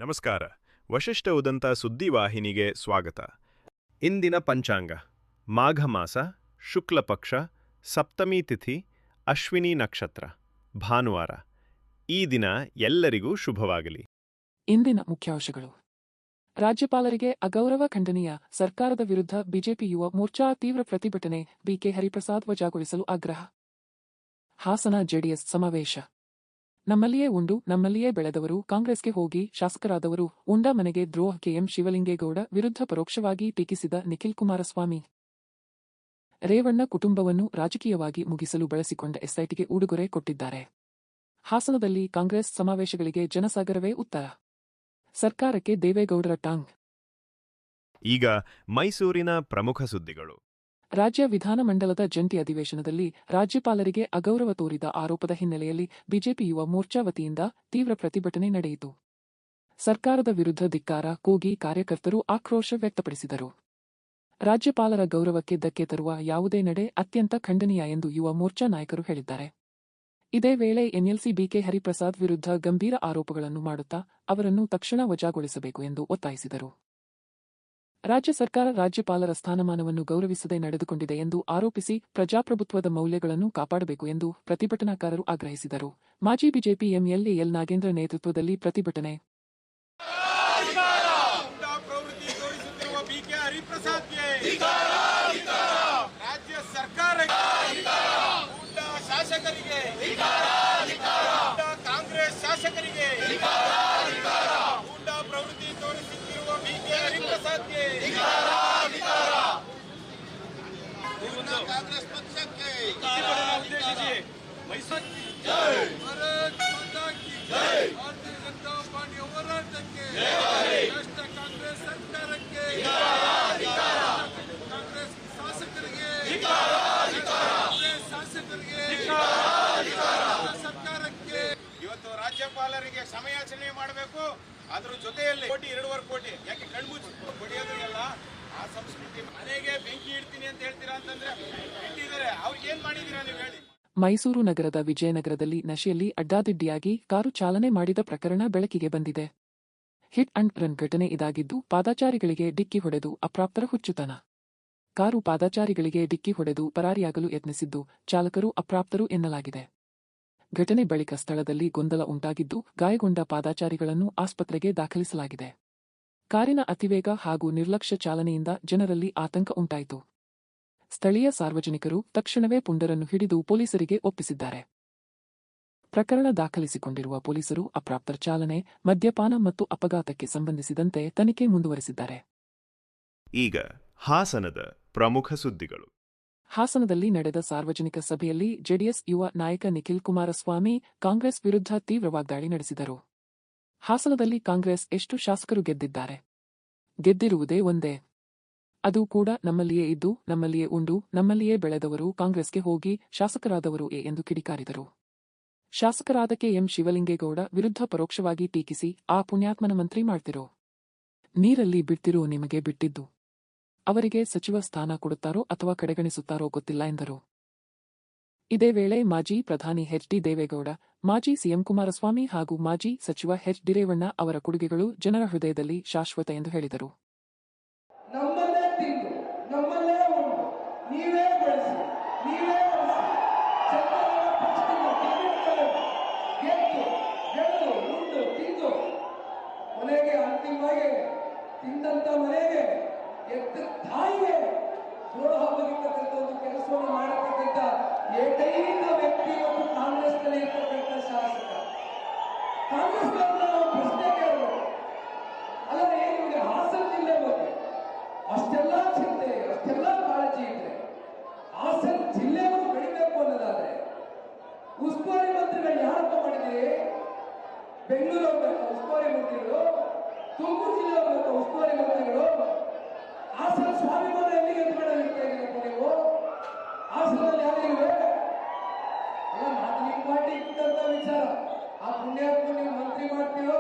ನಮಸ್ಕಾರ. ವಶಿಷ್ಠ ಉದಂತ ಸುದ್ದಿವಾಹಿನಿಗೆ ಸ್ವಾಗತ. ಇಂದಿನ ಪಂಚಾಂಗ: ಮಾಘ ಮಾಸ, ಶುಕ್ಲ ಪಕ್ಷ, ಸಪ್ತಮಿ ತಿಥಿ, ಅಶ್ವಿನಿ ನಕ್ಷತ್ರ, ಭಾನುವಾರ. ಈ ದಿನ ಎಲ್ಲರಿಗೂ ಶುಭವಾಗಲಿ. ಇಂದಿನ ಮುಖ್ಯಾಂಶಗಳು: ರಾಜ್ಯಪಾಲರಿಗೆ ಅಗೌರವ ಖಂಡನೀಯ, ಸರ್ಕಾರದ ವಿರುದ್ಧ ಬಿಜೆಪಿ ಯುವ ಮೋರ್ಚಾ ತೀವ್ರ ಪ್ರತಿಭಟನೆ, ಬಿಕೆ ಹರಿಪ್ರಸಾದ್ ವಜಾಗೊಳಿಸಲು ಆಗ್ರಹ. ಹಾಸನ ಜೆಡಿಎಸ್ ಸಮಾವೇಶ. ನಮ್ಮಲ್ಲಿಯೇ ಉಂಡು ನಮ್ಮಲ್ಲಿಯೇ ಬೆಳೆದವರು ಕಾಂಗ್ರೆಸ್ಗೆ ಹೋಗಿ ಶಾಸಕರಾದವರು ಉಂಡ ಮನೆಗೆ ದ್ರೋಹ. ಕೆಎಂ ಶಿವಲಿಂಗೇಗೌಡ ವಿರುದ್ಧ ಪರೋಕ್ಷವಾಗಿ ಟೀಕಿಸಿದ ನಿಖಿಲ್ ಕುಮಾರಸ್ವಾಮಿ. ರೇವಣ್ಣ ಕುಟುಂಬವನ್ನು ರಾಜಕೀಯವಾಗಿ ಮುಗಿಸಲು ಬಳಸಿಕೊಂಡ ಎಸ್ಐಟಿಗೆ ಉಡುಗೊರೆ ಕೊಟ್ಟಿದ್ದಾರೆ. ಹಾಸನದಲ್ಲಿ ಕಾಂಗ್ರೆಸ್ ಸಮಾವೇಶಗಳಿಗೆ ಜನಸಾಗರವೇ ಉತ್ತರ. ಸರ್ಕಾರಕ್ಕೆ ದೇವೇಗೌಡರ ಟಾಂಗ್. ಈಗ ಮೈಸೂರಿನ ಪ್ರಮುಖ ಸುದ್ದಿಗಳು. ರಾಜ್ಯ ವಿಧಾನಮಂಡಲದ ಜಂಟಿ ಅಧಿವೇಶನದಲ್ಲಿ ರಾಜ್ಯಪಾಲರಿಗೆ ಅಗೌರವ ತೋರಿದ ಆರೋಪದ ಹಿನ್ನೆಲೆಯಲ್ಲಿ ಬಿಜೆಪಿ ಯುವ ಮೋರ್ಚಾ ವತಿಯಿಂದ ತೀವ್ರ ಪ್ರತಿಭಟನೆ ನಡೆಯಿತು. ಸರ್ಕಾರದ ವಿರುದ್ಧ ಧಿಕ್ಕಾರ ಕೂಗಿ ಕಾರ್ಯಕರ್ತರು ಆಕ್ರೋಶ ವ್ಯಕ್ತಪಡಿಸಿದರು. ರಾಜ್ಯಪಾಲರ ಗೌರವಕ್ಕೆ ಧಕ್ಕೆ ತರುವ ಯಾವುದೇ ನಡೆ ಅತ್ಯಂತ ಖಂಡನೀಯ ಎಂದು ಯುವ ಮೋರ್ಚಾ ನಾಯಕರು ಹೇಳಿದ್ದಾರೆ. ಇದೇ ವೇಳೆ ಎನ್ಎಲ್ಸಿ ಬಿಕೆ ಹರಿಪ್ರಸಾದ್ ವಿರುದ್ಧ ಗಂಭೀರ ಆರೋಪಗಳನ್ನು ಮಾಡುತ್ತಾ ಅವರನ್ನು ತಕ್ಷಣ ವಜಾಗೊಳಿಸಬೇಕು ಎಂದು ಒತ್ತಾಯಿಸಿದರು. ರಾಜ್ಯ ಸರ್ಕಾರ ರಾಜ್ಯಪಾಲರ ಸ್ಥಾನಮಾನವನ್ನು ಗೌರವಿಸದೆ ನಡೆದುಕೊಂಡಿದೆ ಎಂದು ಆರೋಪಿಸಿ ಪ್ರಜಾಪ್ರಭುತ್ವದ ಮೌಲ್ಯಗಳನ್ನು ಕಾಪಾಡಬೇಕು ಎಂದು ಪ್ರತಿಭಟನಾಕಾರರು ಆಗ್ರಹಿಸಿದರು. ಮಾಜಿ ಬಿಜೆಪಿ ಎಂಎಲ್ಎ ಎಲ್ ನಾಗೇಂದ್ರ ನೇತೃತ್ವದಲ್ಲಿ ಪ್ರತಿಭಟನೆ. ಕಾಂಗ್ರೆಸ್ ಶಾಸಕರಿಗೆ ಪ್ರವೃತ್ತಿ ತೋರಿಸುತ್ತಿರುವ ಬಿಕೆ ಹರಿಪ್ರಸಾದ್ಗೆ, ಕಾಂಗ್ರೆಸ್ ಪಕ್ಷಕ್ಕೆ ಉದ್ದೇಶಿಸಿ ಭಾರತೀಯ ಜನತಾ ಪಾರ್ಟಿಯ ಹೋರಾಟಕ್ಕೆ, ಕಾಂಗ್ರೆಸ್ ಸರ್ಕಾರಕ್ಕೆ, ಕಾಂಗ್ರೆಸ್ ಶಾಸಕರಿಗೆ, ಸರ್ಕಾರಕ್ಕೆ ಇವತ್ತು ರಾಜ್ಯಪಾಲರಿಗೆ ಸಮಯಾಚರಣೆ ಮಾಡಬೇಕು. ಅದ್ರ ಜೊತೆಯಲ್ಲಿ 2.5 ಕೋಟಿ ಯಾಕೆ ಕಣ್ಮುಚ್ಚಿ ಕೊಡಿಯೋದು ಎಲ್ಲ ಆ ಸಂಸ್ಕೃತಿ. ಮನೆಗೆ ಬೆಂಕಿ ಇಡ್ತೀನಿ ಅಂತ ಹೇಳ್ತೀರಾ ಅಂತಂದ್ರೆ ಇಟ್ಟಿದ್ದಾರೆ. ಅವ್ರಿಗೆ ಏನ್ ಮಾಡಿದೀರಾ ನೀವು ಹೇಳಿ. ಮೈಸೂರು ನಗರದ ವಿಜಯನಗರದಲ್ಲಿ ನಶೆಯಲ್ಲಿ ಅಡ್ಡಾದಿಡ್ಡಿಯಾಗಿ ಕಾರು ಚಾಲನೆ ಮಾಡಿದ ಪ್ರಕರಣ ಬೆಳಕಿಗೆ ಬಂದಿದೆ. ಹಿಟ್ ಅಂಡ್ ರನ್ ಘಟನೆ ಇದಾಗಿದ್ದು, ಪಾದಚಾರಿಗಳಿಗೆ ಡಿಕ್ಕಿ ಹೊಡೆದು ಅಪ್ರಾಪ್ತರ ಹುಚ್ಚುತನ. ಕಾರು ಪಾದಚಾರಿಗಳಿಗೆ ಡಿಕ್ಕಿ ಹೊಡೆದು ಪರಾರಿಯಾಗಲು ಯತ್ನಿಸಿದ್ದು, ಚಾಲಕರು ಅಪ್ರಾಪ್ತರು ಎನ್ನಲಾಗಿದೆ. ಘಟನೆ ಬಳಿಕ ಸ್ಥಳದಲ್ಲಿ ಗೊಂದಲ ಉಂಟಾಗಿದ್ದು, ಗಾಯಗೊಂಡ ಪಾದಚಾರಿಗಳನ್ನು ಆಸ್ಪತ್ರೆಗೆ ದಾಖಲಿಸಲಾಗಿದೆ. ಕಾರಿನ ಅತಿವೇಗ ಹಾಗೂ ನಿರ್ಲಕ್ಷ್ಯ ಚಾಲನೆಯಿಂದ ಜನರಲ್ಲಿ ಆತಂಕ ಉಂಟಾಯಿತು. ಸ್ಥಳೀಯ ಸಾರ್ವಜನಿಕರು ತಕ್ಷಣವೇ ಪುಂಡರನ್ನು ಹಿಡಿದು ಪೊಲೀಸರಿಗೆ ಒಪ್ಪಿಸಿದ್ದಾರೆ. ಪ್ರಕರಣ ದಾಖಲಿಸಿಕೊಂಡಿರುವ ಪೊಲೀಸರು ಅಪ್ರಾಪ್ತರ ಚಾಲನೆ, ಮದ್ಯಪಾನ ಮತ್ತು ಅಪಘಾತಕ್ಕೆ ಸಂಬಂಧಿಸಿದಂತೆ ತನಿಖೆ ಮುಂದುವರೆಸಿದ್ದಾರೆ. ಈಗ ಹಾಸನದ ಪ್ರಮುಖ ಸುದ್ದಿಗಳು. ಹಾಸನದಲ್ಲಿ ನಡೆದ ಸಾರ್ವಜನಿಕ ಸಭೆಯಲ್ಲಿ ಜೆಡಿಎಸ್ ಯುವ ನಾಯಕ ನಿಖಿಲ್ ಕುಮಾರಸ್ವಾಮಿ ಕಾಂಗ್ರೆಸ್ ವಿರುದ್ಧ ತೀವ್ರ ವಾಗ್ದಾಳಿ ನಡೆಸಿದರು. ಹಾಸನದಲ್ಲಿ ಕಾಂಗ್ರೆಸ್ ಎಷ್ಟು ಶಾಸಕರು ಗೆದ್ದಿದ್ದಾರೆ? ಗೆದ್ದಿರುವುದೇ ಒಂದೇ. ಅದು ಕೂಡ ನಮ್ಮಲ್ಲಿಯೇ ಇದ್ದು ನಮ್ಮಲ್ಲಿಯೇ ಉಂಡು ನಮ್ಮಲ್ಲಿಯೇ ಬೆಳೆದವರು ಕಾಂಗ್ರೆಸ್ಗೆ ಹೋಗಿ ಶಾಸಕರಾದವರು ಎಂದು ಕಿಡಿಕಾರಿದರು. ಶಾಸಕರಾದ ಕೆಎಂ ಶಿವಲಿಂಗೇಗೌಡ ವಿರುದ್ಧ ಪರೋಕ್ಷವಾಗಿ ಟೀಕಿಸಿ, ಆ ಪುಣ್ಯಾತ್ಮನ ಮಂತ್ರಿ ಮಾಡ್ತಿರೋ ನೀರಲ್ಲಿ ಬಿಡ್ತಿರೋ ನಿಮಗೆ ಬಿಟ್ಟಿದ್ದು, ಅವರಿಗೆ ಸಚಿವ ಸ್ಥಾನ ಕೊಡುತ್ತಾರೋ ಅಥವಾ ಕಡೆಗಣಿಸುತ್ತಾರೋ ಗೊತ್ತಿಲ್ಲ ಎಂದರು. ಇದೇ ವೇಳೆ ಮಾಜಿ ಪ್ರಧಾನಿ ಎಚ್.ಡಿ. ದೇವೇಗೌಡ, ಮಾಜಿ ಸಿಎಂ ಕುಮಾರಸ್ವಾಮಿ ಹಾಗೂ ಮಾಜಿ ಸಚಿವ ಎಚ್.ಡಿ. ರೇವಣ್ಣ ಅವರ ಕೊಡುಗೆಗಳು ಜನರ ಹೃದಯದಲ್ಲಿ ಶಾಶ್ವತ ಎಂದು ಹೇಳಿದರು. ನಮ್ಮಲ್ಲೇ ತಿಂದು ನಮ್ಮಲ್ಲೇ ಉಂಡು ನೀವೇ ಬೆಳೆಸಿ ನೀವೇ ಗೆದ್ದು ಉಂಡು ತಿಂದು ಕೊನೆಗೆ ಅಂತಿಮವಾಗಿ ತಿಂದಂತ ಮನೆಗೆ ಎತ್ತ ತಾಯಿಗೆ ದ್ರೋಹ ಬರೀತಕ್ಕಂಥ ಒಂದು ಕೆಲಸವನ್ನು ಮಾಡತಕ್ಕಂಥ ಏಕೈಕ ವ್ಯಕ್ತಿ ಮತ್ತು ಕಾಂಗ್ರೆಸ್ನಲ್ಲಿ ಇರ್ತಕ್ಕಂಥ ಶಾಸಕ. ಕಾಂಗ್ರೆಸ್ನವ್ರನ್ನ ನಾವು ಪ್ರಶ್ನೆ ಕೇಳಬೇಕು. ಅಲ್ಲದೆ ನಿಮಗೆ ಹಾಸನ ಜಿಲ್ಲೆ ಬಗ್ಗೆ ಅಷ್ಟೆಲ್ಲ ಚಿಂತೆ, ಅಷ್ಟೆಲ್ಲ ಕಾಳಜಿ ಇದ್ರೆ ಹಾಸನ ಜಿಲ್ಲೆಗೂ ಬೆಳಿಬೇಕು ಅನ್ನೋದಾದ್ರೆ ಉಸ್ತುವಾರಿ ಮಂತ್ರಿಗಳು ಯಾರಪ್ಪ ಮಾಡಿದ್ದೀರಿ? ಬೆಂಗಳೂರು ಹೋಗ್ಬೇಕು ಉಸ್ತುವಾರಿ ಮಂತ್ರಿಗಳು, ತುಮಕೂರು ಜಿಲ್ಲೆ ಹೋಗ್ಬೇಕು ಉಸ್ತುವಾರಿ ಮಂತ್ರಿಗಳು, ಹಾಸನ ಸ್ವಾಭಿಮಾನ ಎಲ್ಲಿಗೆ ಎತ್ಕೊಳ್ಳೋದಿರ್ತಾ ಇದ್ದೀರಪ್ಪ ನೀವು? ಹಾಸನದಲ್ಲಿ ಯಾರಿವೆ? ಅಲ್ಲ, ನೀವು ಪಾರ್ಟಿ ಇಟ್ಟಂತ ವಿಚಾರ. ಆ ಪುಣ್ಯಾತ್ಮ ನೀವು ಮಂತ್ರಿ ಮಾಡ್ತೀರೋ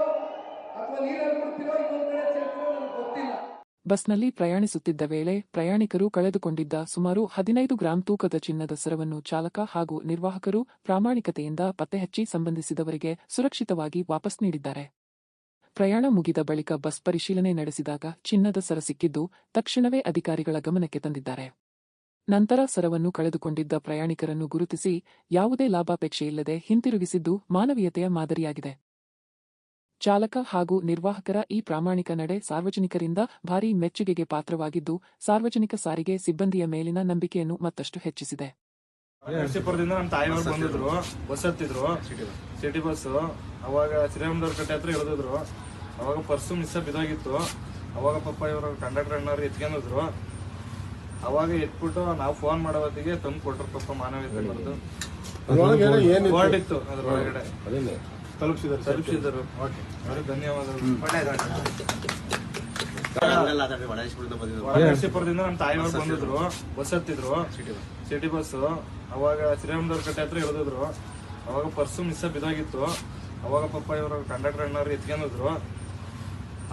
ಅಥವಾ ನೀರಲ್ಲಿ ಕೊಡ್ತೀರೋ ಇನ್ನೊಂದ್ ಕಡೆ ಚೆಲ್ತೀರೋ ನನಗೆ ಗೊತ್ತಿಲ್ಲ. ಬಸ್ನಲ್ಲಿ ಪ್ರಯಾಣಿಸುತ್ತಿದ್ದ ವೇಳೆ ಪ್ರಯಾಣಿಕರು ಕಳೆದುಕೊಂಡಿದ್ದ ಸುಮಾರು 15 ಗ್ರಾಂ ತೂಕದ ಚಿನ್ನದ ಸರವನ್ನು ಚಾಲಕ ಹಾಗೂ ನಿರ್ವಾಹಕರು ಪ್ರಾಮಾಣಿಕತೆಯಿಂದ ಪತ್ತೆಹಚ್ಚಿ ಸಂಬಂಧಿಸಿದವರಿಗೆ ಸುರಕ್ಷಿತವಾಗಿ ವಾಪಸ್ ನೀಡಿದ್ದಾರೆ. ಪ್ರಯಾಣ ಮುಗಿದ ಬಳಿಕ ಬಸ್ ಪರಿಶೀಲನೆ ನಡೆಸಿದಾಗ ಚಿನ್ನದ ಸರ ಸಿಕ್ಕಿದ್ದು ತಕ್ಷಣವೇ ಅಧಿಕಾರಿಗಳ ಗಮನಕ್ಕೆ ತಂದಿದ್ದಾರೆ. ನಂತರ ಸರವನ್ನು ಕಳೆದುಕೊಂಡಿದ್ದ ಪ್ರಯಾಣಿಕರನ್ನು ಗುರುತಿಸಿ ಯಾವುದೇ ಲಾಭಾಪೇಕ್ಷೆಯಿಲ್ಲದೆ ಹಿಂತಿರುಗಿಸಿದ್ದು ಮಾನವೀಯತೆಯ ಮಾದರಿಯಾಗಿದೆ. ಚಾಲಕ ಹಾಗೂ ನಿರ್ವಾಹಕರ ಈ ಪ್ರಾಮಾಣಿಕ ನಡೆ ಸಾರ್ವಜನಿಕರಿಂದ ಭಾರೀ ಮೆಚ್ಚುಗೆಗೆ ಪಾತ್ರವಾಗಿದ್ದು ಸಾರ್ವಜನಿಕ ಸಾರಿಗೆ ಸಿಬ್ಬಂದಿಯ ಮೇಲಿನ ನಂಬಿಕೆಯನ್ನು ಮತ್ತಷ್ಟು ಹೆಚ್ಚಿಸಿದೆ. ನರಸೀಪುರದಿಂದ ನಮ್ಮ ತಾಯಿಯವರು ಬಂದಿದ್ರು, ಬಸ್ ಹತ್ತಿದ್ರು, ಸಿಟಿ ಬಸ್. ಅವಾಗ ಶ್ರೀರಾಮದವ್ರ ಕಟ್ಟೆ ಹತ್ರ ಇಳಿದಿದ್ರು. ಅವಾಗ ಪರ್ಸು ಮಿಸ್ ಬಿದ್ದೋಗಿತ್ತು. ಅವಾಗ ಪಾಪ ಇವರು ಕಂಡಕ್ಟರ್ ಅಣ್ಣವ್ರು ಎತ್ಕೊಂಡಿದ್ರು. ಅವಾಗ ಎತ್ಬಿಟ್ಟು ನಾವು ಫೋನ್ ಮಾಡೋ ಹೊತ್ತಿಗೆ ತಂದು ಕೊಟ್ರು. ಪಾಪ ಮಾನವೀಯತೆ ಬರೆದು ಹೊರಟಿತ್ತು. ಅದ್ರೊಳಗಡೆ ತಲುಪಿಸಿದರು. ಅವ್ರಿಗೆ ಧನ್ಯವಾದಗಳು. ನರಸೀಪುರದಿಂದ ನಮ್ಮ ತಾಯಿಯವರು ಬಂದಿದ್ರು, ಬಸ್ ಹತ್ತಿದ್ರು, ಸಿಟಿ ಬಸ್. ಅವಾಗ ಶ್ರೀರಾಮದವ್ರ ಕಟ್ಟೆ ಹತ್ರ ಇಳಿದಿದ್ರು. ಅವಾಗ ಪರ್ಸು ಮಿಸ್ ಬಿದ್ದೋಗಿತ್ತು. ಅವಾಗ ಪಾಪ ಇವರು ಕಂಡಕ್ಟರ್ ಅಣ್ಣವ್ರು ಎತ್ಕೊಂಡಿದ್ರು.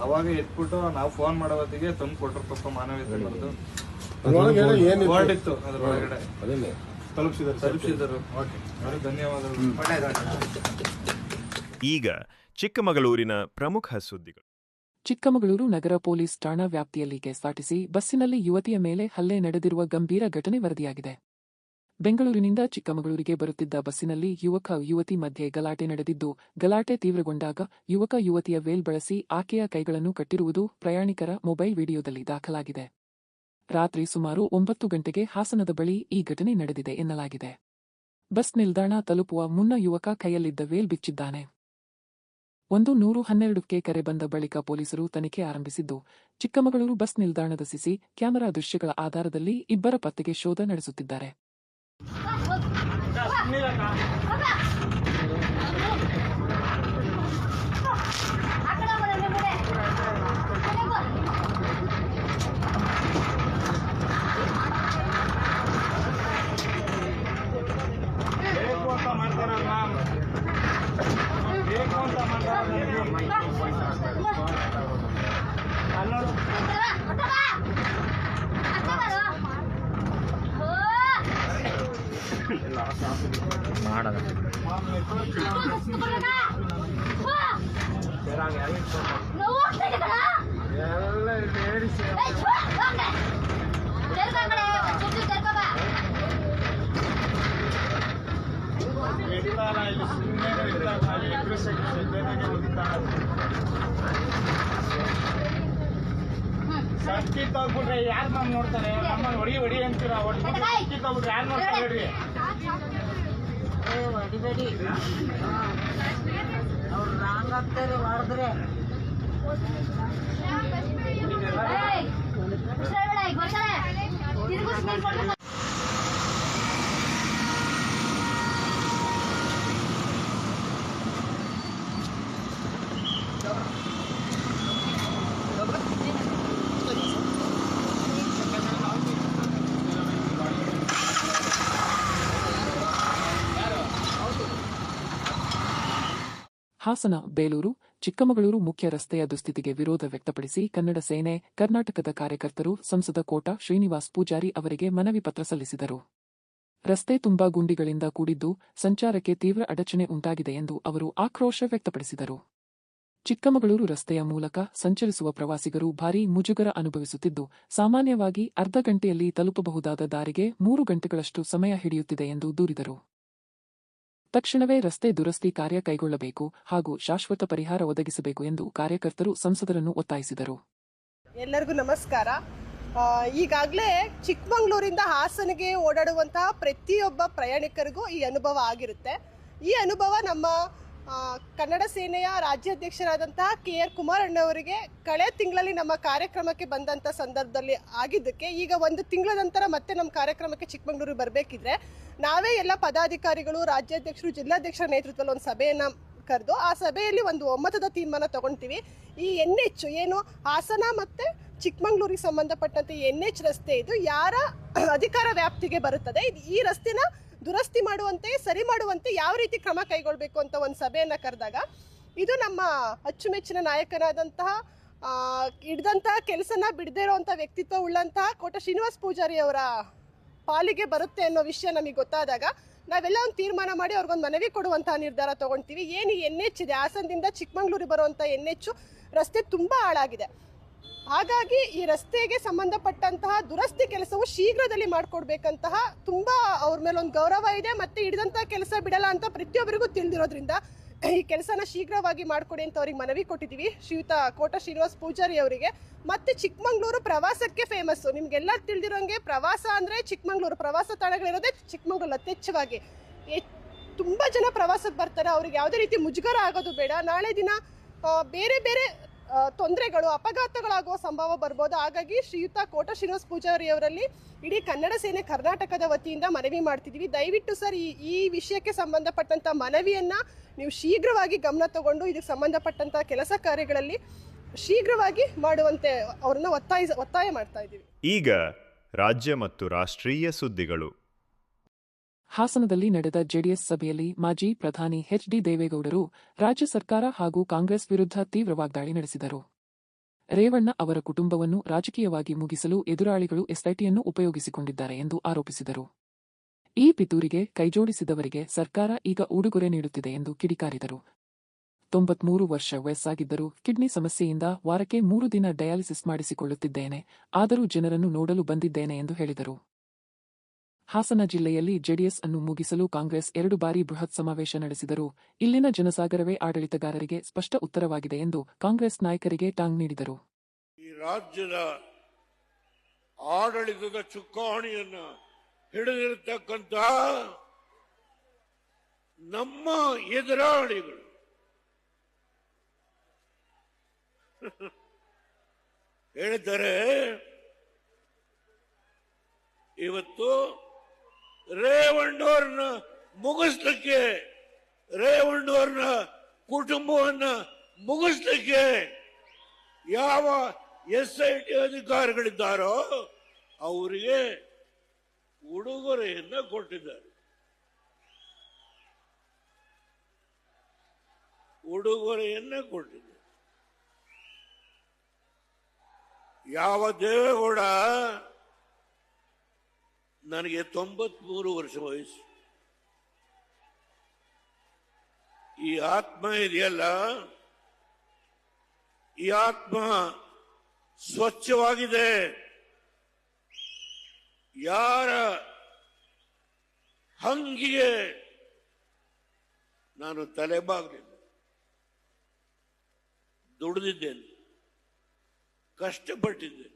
ಅವಾಗ ಎತ್ಬಿಟ್ಟು ನಾವು ಫೋನ್ ಮಾಡೋ ಹೊತ್ತಿಗೆ ತಂದು ಕೊಟ್ರು. ಪಾಪ ಮಾನವೀಯತೆ ಬರೆದು ಹೊರಟಿತ್ತು. ಅದ್ರೊಳಗಡೆ ತಲುಪಿಸಿದರು. ಅವ್ರಿಗೆ ಧನ್ಯವಾದಗಳು. ಈಗ ಚಿಕ್ಕಮಗಳೂರಿನ ಪ್ರಮುಖ ಸುದ್ದಿಗಳು. ಚಿಕ್ಕಮಗಳೂರು ನಗರ ಪೊಲೀಸ್ ಠಾಣಾ ವ್ಯಾಪ್ತಿಯಲ್ಲಿ ಕೆಎಸ್ಆರ್ಟಿಸಿ ಬಸ್ಸಿನಲ್ಲಿ ಯುವತಿಯ ಮೇಲೆ ಹಲ್ಲೆ ನಡೆದಿರುವ ಗಂಭೀರ ಘಟನೆ ವರದಿಯಾಗಿದೆ. ಬೆಂಗಳೂರಿನಿಂದ ಚಿಕ್ಕಮಗಳೂರಿಗೆ ಬರುತ್ತಿದ್ದ ಬಸ್ಸಿನಲ್ಲಿ ಯುವತಿ ಮಧ್ಯೆ ಗಲಾಟೆ ನಡೆದಿದ್ದು, ಗಲಾಟೆ ತೀವ್ರಗೊಂಡಾಗ ಯುವತಿಯ ವೇಲ್ ಬಳಸಿ ಆಕೆಯ ಕೈಗಳನ್ನು ಕಟ್ಟಿರುವುದು ಪ್ರಯಾಣಿಕರ ಮೊಬೈಲ್ ವಿಡಿಯೋದಲ್ಲಿ ದಾಖಲಾಗಿದೆ. ರಾತ್ರಿ ಸುಮಾರು 9 ಗಂಟೆಗೆ ಹಾಸನದ ಬಳಿ ಈ ಘಟನೆ ನಡೆದಿದೆ ಎನ್ನಲಾಗಿದೆ. ಬಸ್ ನಿಲ್ದಾಣ ತಲುಪುವ ಮುನ್ನ ಯುವಕ ಕೈಯಲ್ಲಿದ್ದ ವೇಲ್ ಬಿಚ್ಚಿದ್ದಾನೆ. 112ಕ್ಕೆ ಕರೆ ಬಂದ ಬಳಿಕ ಪೊಲೀಸರು ತನಿಖೆ ಆರಂಭಿಸಿದ್ದು, ಚಿಕ್ಕಮಗಳೂರು ಬಸ್ ನಿಲ್ದಾಣದ ಸಿಸಿ ಕ್ಯಾಮೆರಾ ದೃಶ್ಯಗಳ ಆಧಾರದಲ್ಲಿ ಇಬ್ಬರ ಪತ್ತೆಗೆ ಶೋಧ ನಡೆಸುತ್ತಿದ್ದಾರೆ. ಅಕ್ಕಿ ತಗ್ಬಿಟ್ರೆ ಯಾರು ನಮ್ ನೋಡ್ತಾರೆ? ನಮ್ಮನ್ನ ಹೊಡಿ ಅಂತೀರ. ಅಕ್ಕಿ ತಗ್ಬಿಟ್ರೆ ಯಾರು ನೋಡ್ತಾರೆ ಹೇಳ್ರಿ? ಹೊಡಿಬೇಡಿ, ಅವ್ರು ರಾಂಗ್ ಆಗ್ತಾರೆ ಮಾಡಿದ್ರೆ. ಹಾಸನ, ಬೇಲೂರು, ಚಿಕ್ಕಮಗಳೂರು ಮುಖ್ಯ ರಸ್ತೆಯ ದುಸ್ಥಿತಿಗೆ ವಿರೋಧ ವ್ಯಕ್ತಪಡಿಸಿ ಕನ್ನಡ ಸೇನೆ, ಕರ್ನಾಟಕದ ಕಾರ್ಯಕರ್ತರು ಸಂಸದ ಕೋಟ ಶ್ರೀನಿವಾಸ್ ಪೂಜಾರಿ ಅವರಿಗೆ ಮನವಿ ಪತ್ರ ಸಲ್ಲಿಸಿದರು. ರಸ್ತೆ ತುಂಬಾ ಗುಂಡಿಗಳಿಂದ ಕೂಡಿದ್ದು ಸಂಚಾರಕ್ಕೆ ತೀವ್ರ ಅಡಚಣೆ ಉಂಟಾಗಿದೆ ಎಂದು ಅವರು ಆಕ್ರೋಶ ವ್ಯಕ್ತಪಡಿಸಿದರು. ಚಿಕ್ಕಮಗಳೂರು ರಸ್ತೆಯ ಮೂಲಕ ಸಂಚರಿಸುವ ಪ್ರವಾಸಿಗರು ಭಾರೀ ಮುಜುಗರ ಅನುಭವಿಸುತ್ತಿದ್ದು, ಸಾಮಾನ್ಯವಾಗಿ ಅರ್ಧ ಗಂಟೆಯಲ್ಲಿ ತಲುಪಬಹುದಾದ ದಾರಿಗೆ 3 ಗಂಟೆಗಳಷ್ಟು ಸಮಯ ಹಿಡಿಯುತ್ತಿದೆ ಎಂದು ದೂರಿದರು. ತಕ್ಷಣವೇ ರಸ್ತೆ ದುರಸ್ತಿ ಕಾರ್ಯ ಕೈಗೊಳ್ಳಬೇಕು ಹಾಗೂ ಶಾಶ್ವತ ಪರಿಹಾರ ಒದಗಿಸಬೇಕು ಎಂದು ಕಾರ್ಯಕರ್ತರು ಸಂಸದರನ್ನು ಒತ್ತಾಯಿಸಿದರು. ಎಲ್ಲರಿಗೂ ನಮಸ್ಕಾರ. ಈಗಾಗಲೇ ಚಿಕ್ಕಮಗಳೂರಿಂದ ಹಾಸನಗೆ ಓಡಾಡುವಂತಹ ಪ್ರತಿಯೊಬ್ಬ ಪ್ರಯಾಣಿಕರಿಗೂ ಈ ಅನುಭವ ಆಗಿರುತ್ತೆ. ಈ ಅನುಭವ ನಮ್ಮ ಕನ್ನಡ ಸೇನೆಯ ರಾಜ್ಯಾಧ್ಯಕ್ಷರಾದಂತಹ KR ಕುಮಾರಣ್ಣವರಿಗೆ ಕಳೆದ ತಿಂಗಳಲ್ಲಿ ನಮ್ಮ ಕಾರ್ಯಕ್ರಮಕ್ಕೆ ಬಂದಂಥ ಸಂದರ್ಭದಲ್ಲಿ ಆಗಿದ್ದಕ್ಕೆ ಈಗ 1 ತಿಂಗಳ ನಂತರ ಮತ್ತೆ ನಮ್ಮ ಕಾರ್ಯಕ್ರಮಕ್ಕೆ ಚಿಕ್ಕಮಗಳೂರಿಗೆ ಬರಬೇಕಿದ್ರೆ ನಾವೇ ಎಲ್ಲ ಪದಾಧಿಕಾರಿಗಳು, ರಾಜ್ಯಾಧ್ಯಕ್ಷರು, ಜಿಲ್ಲಾಧ್ಯಕ್ಷರ ನೇತೃತ್ವದಲ್ಲಿ ಒಂದು ಸಭೆಯನ್ನು ಕರೆದು ಆ ಸಭೆಯಲ್ಲಿ ಒಂದು ಒಮ್ಮತದ ತೀರ್ಮಾನ ತಗೊಳ್ತೀವಿ. ಈ NH ಏನು ಹಾಸನ ಮತ್ತು ಚಿಕ್ಕಮಗಳೂರಿಗೆ ಸಂಬಂಧಪಟ್ಟಂತೆ NH ರಸ್ತೆ ಇದು ಯಾರ ಅಧಿಕಾರ ವ್ಯಾಪ್ತಿಗೆ ಬರುತ್ತದೆ, ಈ ರಸ್ತೆನ ದುರಸ್ತಿ ಮಾಡುವಂತೆ, ಸರಿ ಮಾಡುವಂತೆ ಯಾವ ರೀತಿ ಕ್ರಮ ಕೈಗೊಳ್ಳಬೇಕು ಅಂತ ಒಂದು ಸಭೆಯನ್ನು ಕರೆದಾಗ ಇದು ನಮ್ಮ ಅಚ್ಚುಮೆಚ್ಚಿನ ನಾಯಕನಾದಂತಹ ಹಿಡಿದಂತಹ ಕೆಲಸನ ಬಿಡದೇ ಇರುವಂಥ ವ್ಯಕ್ತಿತ್ವ ಉಳ್ಳಂತಹ ಕೋಟ ಶ್ರೀನಿವಾಸ್ ಪೂಜಾರಿ ಅವರ ಪಾಲಿಗೆ ಬರುತ್ತೆ ಅನ್ನೋ ವಿಷಯ ನಮಗೆ ಗೊತ್ತಾದಾಗ ನಾವೆಲ್ಲ ಒಂದು ತೀರ್ಮಾನ ಮಾಡಿ ಅವ್ರಿಗೊಂದು ಮನವಿ ಕೊಡುವಂತಹ ನಿರ್ಧಾರ ತಗೊಳ್ತೀವಿ. ಏನು NH ಇದೆ, ಹಾಸನದಿಂದ ಚಿಕ್ಕಮಗಳೂರಿಗೆ ಬರುವಂಥ NH ರಸ್ತೆ ತುಂಬ ಹಾಳಾಗಿದೆ. ಹಾಗಾಗಿ ಈ ರಸ್ತೆಗೆ ಸಂಬಂಧಪಟ್ಟಂತಹ ದುರಸ್ತಿ ಕೆಲಸವು ಶೀಘ್ರದಲ್ಲಿ ಮಾಡಿಕೊಡ್ಬೇಕಂತಹ ತುಂಬ ಅವ್ರ ಮೇಲೆ ಒಂದು ಗೌರವ ಇದೆ. ಮತ್ತು ಹಿಡಿದಂಥ ಕೆಲಸ ಬಿಡಲ್ಲ ಅಂತ ಪ್ರತಿಯೊಬ್ಬರಿಗೂ ತಿಳಿದಿರೋದ್ರಿಂದ ಈ ಕೆಲಸನ ಶೀಘ್ರವಾಗಿ ಮಾಡಿಕೊಡಿ ಅಂತ ಅವ್ರಿಗೆ ಮನವಿ ಕೊಟ್ಟಿದ್ದೀವಿ, ಶ್ರೀಯುತ ಕೋಟ ಶ್ರೀನಿವಾಸ್ ಪೂಜಾರಿ ಅವರಿಗೆ. ಮತ್ತು ಚಿಕ್ಕಮಗಳೂರು ಪ್ರವಾಸಕ್ಕೆ ಫೇಮಸ್ಸು. ನಿಮಗೆಲ್ಲ ತಿಳಿದಿರೋಂಗೆ ಪ್ರವಾಸ ಅಂದರೆ ಚಿಕ್ಕಮಗಳೂರು, ಪ್ರವಾಸ ತಾಣಗಳಿರೋದೇ ಚಿಕ್ಕಮಗಳೂರು ಯಥೇಚ್ಛವಾಗಿ. ತುಂಬ ಜನ ಪ್ರವಾಸಕ್ಕೆ ಬರ್ತಾರೆ, ಅವ್ರಿಗೆ ಯಾವುದೇ ರೀತಿ ಮುಜುಗರ ಆಗೋದು ಬೇಡ. ನಾಳೆ ದಿನ ಬೇರೆ ಬೇರೆ ತೊಂದರೆಗಳು, ಅಪಘಾತಗಳಾಗುವ ಸಂಭವ ಬರ್ಬೋದು. ಹಾಗಾಗಿ ಶ್ರೀಯುತ ಕೋಟ ಶ್ರೀನಿವಾಸ್ ಪೂಜಾರಿ ಅವರಲ್ಲಿ ಇಡೀ ಕನ್ನಡ ಸೇನೆ ಕರ್ನಾಟಕದ ವತಿಯಿಂದ ಮನವಿ ಮಾಡ್ತಿದ್ದೀವಿ. ದಯವಿಟ್ಟು ಸರ್ ಈ ವಿಷಯಕ್ಕೆ ಸಂಬಂಧಪಟ್ಟಂಥ ಮನವಿಯನ್ನು ನೀವು ಶೀಘ್ರವಾಗಿ ಗಮನ ತಗೊಂಡು ಇದಕ್ಕೆ ಸಂಬಂಧಪಟ್ಟಂಥ ಕೆಲಸ ಕಾರ್ಯಗಳಲ್ಲಿ ಶೀಘ್ರವಾಗಿ ಮಾಡುವಂತೆ ಅವ್ರನ್ನ ಒತ್ತಾಯ ಮಾಡ್ತಾ ಇದ್ದೀವಿ. ಈಗ ರಾಜ್ಯ ಮತ್ತು ರಾಷ್ಟ್ರೀಯ ಸುದ್ದಿಗಳು. ಹಾಸನದಲ್ಲಿ ನಡೆದ ಜೆಡಿಎಸ್ ಸಭೆಯಲ್ಲಿ ಮಾಜಿ ಪ್ರಧಾನಿ ಎಚ್ ಡಿ ದೇವೇಗೌಡರು ರಾಜ್ಯ ಸರ್ಕಾರ ಹಾಗೂ ಕಾಂಗ್ರೆಸ್ ವಿರುದ್ಧ ತೀವ್ರ ವಾಗ್ದಾಳಿ ನಡೆಸಿದರು. ರೇವಣ್ಣ ಅವರ ಕುಟುಂಬವನ್ನು ರಾಜಕೀಯವಾಗಿ ಮುಗಿಸಲು ಎದುರಾಳಿಗಳು ಎಸ್ಐಟಿಯನ್ನು ಉಪಯೋಗಿಸಿಕೊಂಡಿದ್ದಾರೆ ಎಂದು ಆರೋಪಿಸಿದರು. ಈ ಪಿತೂರಿಗೆ ಕೈಜೋಡಿಸಿದವರಿಗೆ ಸರ್ಕಾರ ಈಗ ಉಡುಗೊರೆ ನೀಡುತ್ತಿದೆ ಎಂದು ಕಿಡಿಕಾರಿದರು. 93 ವರ್ಷ ವಯಸ್ಸಾಗಿದ್ದರೂ ಕಿಡ್ನಿ ಸಮಸ್ಯೆಯಿಂದ ವಾರಕ್ಕೆ 3 ದಿನ ಡಯಾಲಿಸಿಸ್ ಮಾಡಿಸಿಕೊಳ್ಳುತ್ತಿದ್ದೇನೆ, ಆದರೂ ಜನರನ್ನು ನೋಡಲು ಬಂದಿದ್ದೇನೆ ಎಂದು ಹೇಳಿದರು. ಹಾಸನ ಜಿಲ್ಲೆಯಲ್ಲಿ ಜೆಡಿಎಸ್ ಅನ್ನು ಮುಗಿಸಲು ಕಾಂಗ್ರೆಸ್ 2 ಬಾರಿ ಬೃಹತ್ ಸಮಾವೇಶ ನಡೆಸಿದರೂ ಇಲ್ಲಿನ ಜನಸಾಗರವೇ ಆಡಳಿತಗಾರರಿಗೆ ಸ್ಪಷ್ಟ ಉತ್ತರವಾಗಿದೆ ಎಂದು ಕಾಂಗ್ರೆಸ್ ನಾಯಕರಿಗೆ ಟಾಂಗ್ ನೀಡಿದರು. ಈ ರಾಜ್ಯದ ಆಡಳಿತದ ಚುಕ್ಕಾಣಿಯನ್ನ ಹಿಡಿದಿರತಕ್ಕಂಥ ನಮ್ಮ ಎದುರಾಳಿಗಳು ಹೇಳ್ತಾರೆ, ಇವತ್ತು ರೇವಣ್ಣವ್ರನ್ನ ಮುಗಿಸ್ಲಿಕ್ಕೆ, ರೇವಣ್ಣವ್ರನ್ನ ಕುಟುಂಬವನ್ನ ಮುಗಿಸ್ಲಿಕ್ಕೆ ಯಾವ SIT ಅಧಿಕಾರಿಗಳಿದ್ದಾರೋ ಅವರಿಗೆ ಉಡುಗೊರೆಯನ್ನ ಕೊಟ್ಟಿದ್ದಾರೆ. ಯಾವ ದೇವೇಗೌಡ, ನನಗೆ 93 ವರ್ಷ ವಯಸ್ಸು, ಈ ಆತ್ಮ ಇದೆಯಲ್ಲ, ಈ ಆತ್ಮ ಸ್ವಚ್ಛವಾಗಿದೆ. ಯಾರ ಹಂಗಿಗೆ ನಾನು ತಲೆಬಾಗಲಿಲ್ಲ. ದುಡಿದಿದ್ದೇನೆ, ಕಷ್ಟಪಟ್ಟಿದ್ದೇನೆ.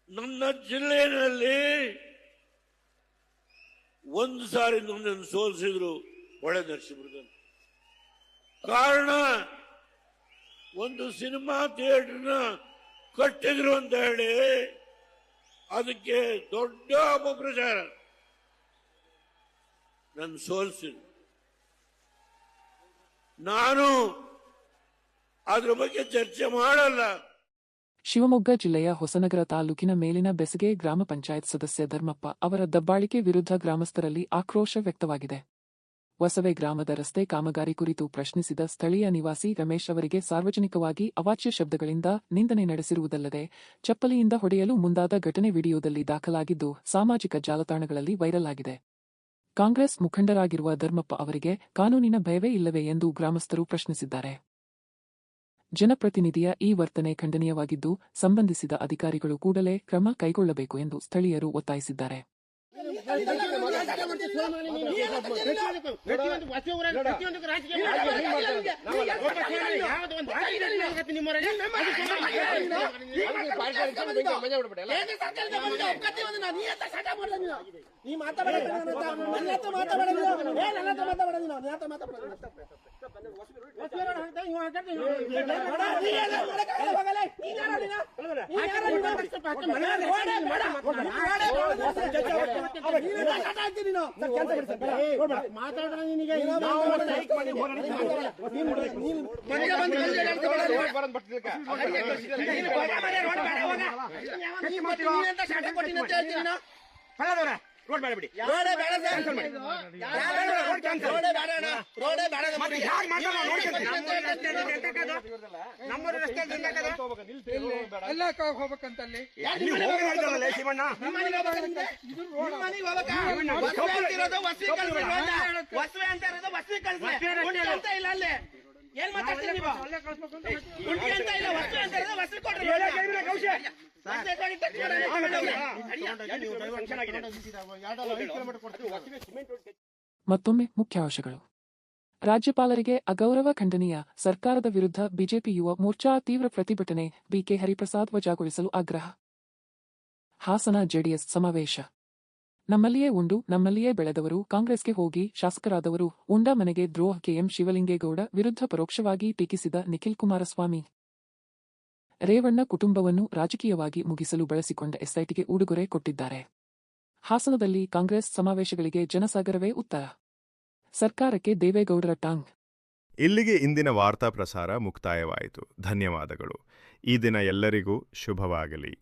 ನನ್ನ ಜಿಲ್ಲೆಯಲ್ಲಿ ಒಂದು ಸಾರಿ ನನ್ನನ್ನು ಸೋಲಿಸಿದ್ರು ಹೊಳೆ ನರಸೀಪುರದಲ್ಲಿ. ಕಾರಣ, ಒಂದು ಸಿನಿಮಾ ಥಿಯೇಟರ್ನ ಕಟ್ಟಿದ್ರು ಅಂತ ಹೇಳಿ ಅದಕ್ಕೆ ದೊಡ್ಡ ಅಪಪ್ರಚಾರ, ನನ್ನ ಸೋಲಿಸಿದ್ರು. ನಾನು ಅದ್ರ ಬಗ್ಗೆ ಚರ್ಚೆ ಮಾಡಲ್ಲ. ಶಿವಮೊಗ್ಗ ಜಿಲ್ಲೆಯ ಹೊಸನಗರ ತಾಲೂಕಿನ ಮೇಲಿನ ಬೆಸಗೆ ಗ್ರಾಮ ಪಂಚಾಯತ್ ಸದಸ್ಯ ಧರ್ಮಪ್ಪ ಅವರ ದಬ್ಬಾಳಿಕೆ ವಿರುದ್ಧ ಗ್ರಾಮಸ್ಥರಲ್ಲಿ ಆಕ್ರೋಶ ವ್ಯಕ್ತವಾಗಿದೆ. ವಸವೆ ಗ್ರಾಮದ ರಸ್ತೆ ಕಾಮಗಾರಿ ಕುರಿತು ಪ್ರಶ್ನಿಸಿದ ಸ್ಥಳೀಯ ನಿವಾಸಿ ರಮೇಶ್ ಅವರಿಗೆ ಸಾರ್ವಜನಿಕವಾಗಿ ಅವಾಚ್ಯ ಶಬ್ದಗಳಿಂದ ನಿಂದನೆ ನಡೆಸಿರುವುದಲ್ಲದೆ ಚಪ್ಪಲಿಯಿಂದ ಹೊಡೆಯಲು ಮುಂದಾದ ಘಟನೆ ವಿಡಿಯೋದಲ್ಲಿ ದಾಖಲಾಗಿದ್ದು ಸಾಮಾಜಿಕ ಜಾಲತಾಣಗಳಲ್ಲಿ ವೈರಲ್ ಆಗಿದೆ. ಕಾಂಗ್ರೆಸ್ ಮುಖಂಡರಾಗಿರುವ ಧರ್ಮಪ್ಪ ಅವರಿಗೆ ಕಾನೂನಿನ ಭಯವೇ ಇಲ್ಲವೇ ಎಂದು ಗ್ರಾಮಸ್ಥರು ಪ್ರಶ್ನಿಸಿದ್ದಾರೆ. ಜನಪ್ರತಿನಿಧಿಯ ಈ ವರ್ತನೆ ಖಂಡನೀಯವಾಗಿದ್ದು ಸಂಬಂಧಿಸಿದ ಅಧಿಕಾರಿಗಳು ಕೂಡಲೇ ಕ್ರಮ ಕೈಗೊಳ್ಳಬೇಕು ಎಂದು ಸ್ಥಳೀಯರು ಒತ್ತಾಯಿಸಿದ್ದಾರೆ. ರೋಡ್ ಬೇಡ ಬಿಡಿ ರೋಡೇ ಬೇಡ ಕ್ಯಾನ್ಸಲ್ ಮಾಡಿ ರೋಡ್ ಕ್ಯಾನ್ಸಲ್ ರೋಡೇ ಬೇಡ ಅಣ್ಣ ರೋಡೇ ಬೇಡ ಮತ್ತೆ ಯಾಕೆ ಮಾಡ್ತಾರ ನಮ್ಮ ರಸ್ತೆ ಎಲ್ಲ ಹೋಗ್ಬೇಕಂತ ಅಲ್ಲಿ ನೀವು ಹೋಗಲ್ಲ ಶಿವಣ್ಣ ನಿಮ್ಮ ಮನೆಗೆ ಹೋಗಬೇಕು ವಸವೆ ಅಂತ ಇರೋದು ವಸವೆ ಕಳಿಸಿ ಅಂತ ಇಲ್ಲ ಅಲ್ಲಿ ಏನ್ ಮಾತಾಡ್ತೀರಿ ನೀವು ಉಂಟಿ ಅಂತ ಇಲ್ಲ ವಸವೆ ಅಂತ ಇರೋದು ವಸವೆ ಕೊಡ್ರಿ ಮತ್ತೊಮ್ಮೆ ಮುಖ್ಯಾಂಶಗಳು. ರಾಜ್ಯಪಾಲರಿಗೆ ಅಗೌರವ ಖಂಡನೀಯ. ಸರ್ಕಾರದ ವಿರುದ್ಧ ಬಿಜೆಪಿ ಯುವ ಮೋರ್ಚಾ ತೀವ್ರ ಪ್ರತಿಭಟನೆ. ಬಿಕೆ ಹರಿಪ್ರಸಾದ್ ವಜಾಗೊಳಿಸಲು ಆಗ್ರಹ. ಹಾಸನ ಜೆಡಿಎಸ್ ಸಮಾವೇಶ. ನಮ್ಮಲ್ಲಿಯೇ ಉಂಡು ನಮ್ಮಲ್ಲಿಯೇ ಬೆಳೆದವರು ಕಾಂಗ್ರೆಸ್ಗೆ ಹೋಗಿ ಶಾಸಕರಾದವರು ಉಂಡ ಮನೆಗೆ ದ್ರೋಹ. ಕೆಎಂ ಶಿವಲಿಂಗೇಗೌಡ ವಿರುದ್ಧ ಪರೋಕ್ಷವಾಗಿ ಟೀಕಿಸಿದ ನಿಖಿಲ್ ಕುಮಾರಸ್ವಾಮಿ. ರೇವಣ್ಣ ಕುಟುಂಬವನ್ನು ರಾಜಕೀಯವಾಗಿ ಮುಗಿಸಲು ಬಳಸಿಕೊಂಡ ಎಸ್ಐಟಿಗೆ ಉಡುಗೊರೆ ಕೊಟ್ಟಿದ್ದಾರೆ. ಹಾಸನದಲ್ಲಿ ಕಾಂಗ್ರೆಸ್ ಸಮಾವೇಶಗಳಿಗೆ ಜನಸಾಗರವೇ ಉತ್ತರ. ಸರ್ಕಾರಕ್ಕೆ ದೇವೇಗೌಡರ ಟಾಂಗ್. ಇಲ್ಲಿಗೆ ಇಂದಿನ ವಾರ್ತಾ ಪ್ರಸಾರ ಮುಕ್ತಾಯವಾಯಿತು. ಧನ್ಯವಾದಗಳು. ಈ ದಿನ ಎಲ್ಲರಿಗೂ ಶುಭವಾಗಲಿ.